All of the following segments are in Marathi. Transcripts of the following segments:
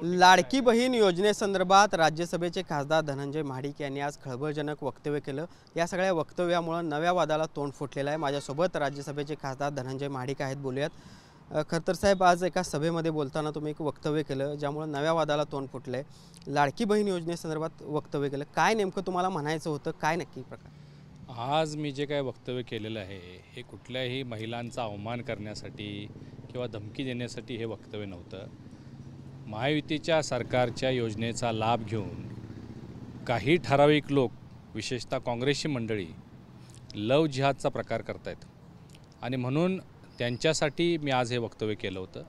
लाडकी बहीण योजनेसंदर्भात राज्यसभेचे खासदार धनंजय महाडिक यांनी आज खळबळजनक वक्तव्य केलं। या सगळ्या वक्तव्यामुळे नव्या वादाला तोंड फुटलेलं आहे। माझ्यासोबत राज्यसभेचे खासदार धनंजय महाडिक आहेत, बोलूयात। खरं तर साहेब, आज एका सभेमध्ये बोलताना तुम्ही एक वक्तव्य केलं ज्यामुळे नव्या वादाला तोंड फुटलंय। लाडकी बहीण योजनेसंदर्भात वक्तव्य केलं, काय नेमकं तुम्हाला म्हणायचं होतं, काय नक्की प्रकार? आज मी जे काय वक्तव्य केलेलं आहे हे कुठल्याही महिलांचा अवमान करण्यासाठी किंवा धमकी देण्यासाठी हे वक्तव्य नव्हतं। महायुतीच्या सरकारच्या योजनेचा लाभ घेऊन काही ठराविक लोक, विशेषतः काँग्रेसची मंडळी, लव जिहादचा प्रकार करतायत आणि म्हणून त्यांच्यासाठी मी आज हे वक्तव्य केलं होतं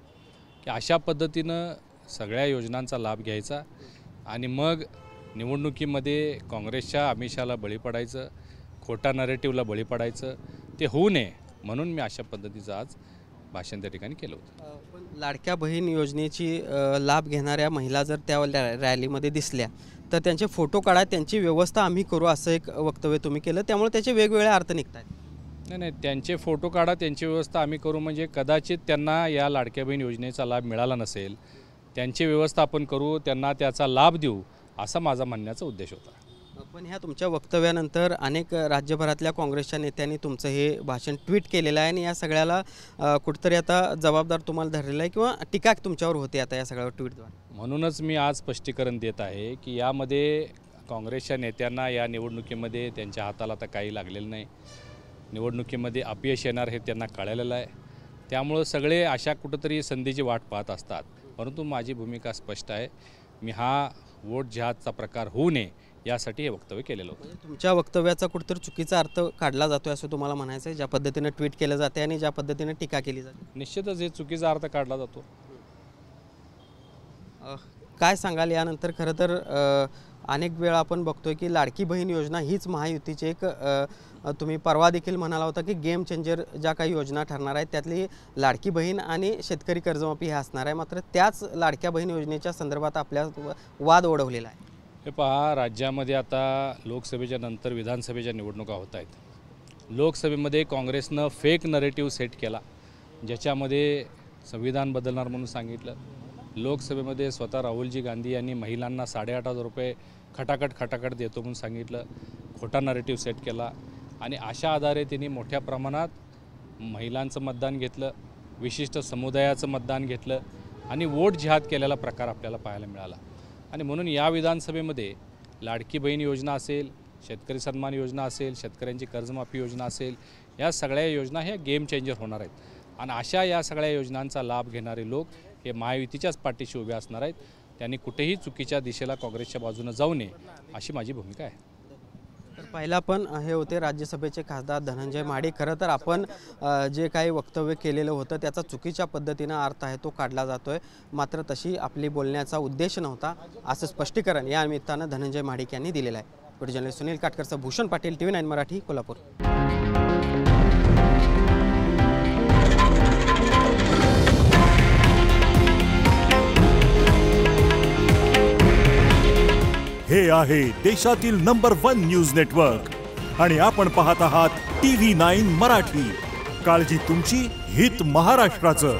की अशा पद्धतीनं सगळ्या योजनांचा लाभ घ्यायचा आणि मग निवडणुकीमध्ये काँग्रेसच्या आमिषाला बळी पडायचं, खोटा नरेटिव्हला बळी पडायचं, ते होऊ नये म्हणून मी अशा पद्धतीचं आज भाषण त्या ठिकाणी केलं होतं। पण लाडक्या बहीण योजनेची लाभ घेणाऱ्या महिला जर त्या रॅलीमध्ये दिसल्या तर त्यांचे फोटो काढा, त्यांची व्यवस्था आम्ही करू, असं एक वक्तव्य तुम्ही केलं। त्यामुळे त्याचे वेगवेगळे अर्थ निघतात। नाही, त्यांचे फोटो काढा, त्यांची व्यवस्था आम्ही करू म्हणजे कदाचित त्यांना या लाडक्या बहीण योजनेचा लाभ मिळाला नसेल, त्यांची व्यवस्था आपण करू, त्यांना त्याचा लाभ देऊ, असा माझा म्हणण्याचा उद्देश होता। पण ह्या तुमच्या वक्तव्यानंतर अनेक राज्यभरातल्या काँग्रेसच्या नेत्यांनी तुमचं हे भाषण ट्विट केलेलं आहे आणि या सगळ्याला कुठेतरी आता जबाबदार तुम्हाला धरलेला आहे किंवा टीका तुमच्यावर होते आता या सगळ्या ट्विटद्वारे। म्हणूनच मी आज स्पष्टीकरण देत आहे की यामध्ये काँग्रेसच्या नेत्यांना या निवडणुकीमध्ये त्यांच्या हाताला आता काही लागलेलं नाही। निवडणुकीमध्ये अपयश येणार हे त्यांना कळलेलं आहे, त्यामुळं सगळे अशा कुठंतरी संधीची वाट पाहत असतात। परंतु माझी भूमिका स्पष्ट आहे, मी हा वोट जिहादचा प्रकार होऊ नये यासाठी हे वक्तव्य केलेलं होतं। तुमच्या वक्तव्याचा कुठेतरी चुकीचा अर्थ काढला जातो असं तुम्हाला म्हणायचं आहे, ज्या पद्धतीने ट्विट केलं जाते आणि ज्या पद्धतीने टीका केली जाते? निश्चितच हे चुकीचा अर्थ काढला जातो। काय सांगाल यानंतर? खरं तर अनेक वेळा आपण बघतोय की लाडकी बहीण योजना हीच महायुतीची एक तुम्ही परवा देखील म्हणाला होता की गेम चेंजर ज्या काही योजना ठरणार आहेत त्यातली लाडकी बहीण आणि शेतकरी कर्जमाफी हे असणार आहे। मात्र त्याच लाडक्या बहीण योजनेच्या संदर्भात आपल्या वाद ओढवलेला आहे। हे पहा, राज्यामध्ये आता लोकसभेच्या नंतर विधानसभेच्या निवडणुका होत आहेत। लोकसभेमध्ये काँग्रेसनं फेक नरेटिव्ह सेट केला, ज्याच्यामध्ये संविधान बदलणार म्हणून सांगितलं। लोकसभेमध्ये स्वतः राहुलजी गांधी यांनी महिलांना 8,500 रुपये खटाखट देतो म्हणून सांगितलं, खोटा नरेटिव्ह सेट केला आणि अशा आधारे त्यांनी मोठ्या प्रमाणात महिलांचं मतदान घेतलं, विशिष्ट समुदायाचं मतदान घेतलं आणि वोट जिहाद केलेला प्रकार आपल्याला पाहायला मिळाला। आणि म्हणून या विधानसभेमध्ये लाडकी बहीण योजना असेल, शेतकरी सन्मान योजना असेल, शेतकऱ्यांची कर्जमाफी योजना असेल, या सगळ्या योजना ह्या गेम चेंजर होणार आहेत आणि अशा या सगळ्या योजनांचा लाभ घेणारे लोक हे महायुतीच्याच पाठीशी उभे असणार आहेत। त्यांनी कुठेही चुकीच्या दिशेला काँग्रेसच्या बाजूने जाऊ नये अशी माझी भूमिका आहे। तर पहिला पण हे होते राज्यसभेचे खासदार धनंजय महाडिक। खरं तर आपण जे काही वक्तव्य केलेलं होतं त्याचा चुकीच्या पद्धतीनं अर्थ आहे तो काढला जातोय, मात्र तशी आपली बोलण्याचा उद्देश नव्हता असं स्पष्टीकरण या निमित्तानं धनंजय महाडिक यांनी दिलेलं आहे। व्हिडिओ जर्नलिस्ट सुनील काटकरचा भूषण पाटील, TV9 मराठी, कोल्हापूर। हे आहे देशातील नंबर 1 न्यूज नेटवर्क आणि आपण पाहत आहात TV9 मराठी। काळजी तुमची, हित महाराष्ट्राचं।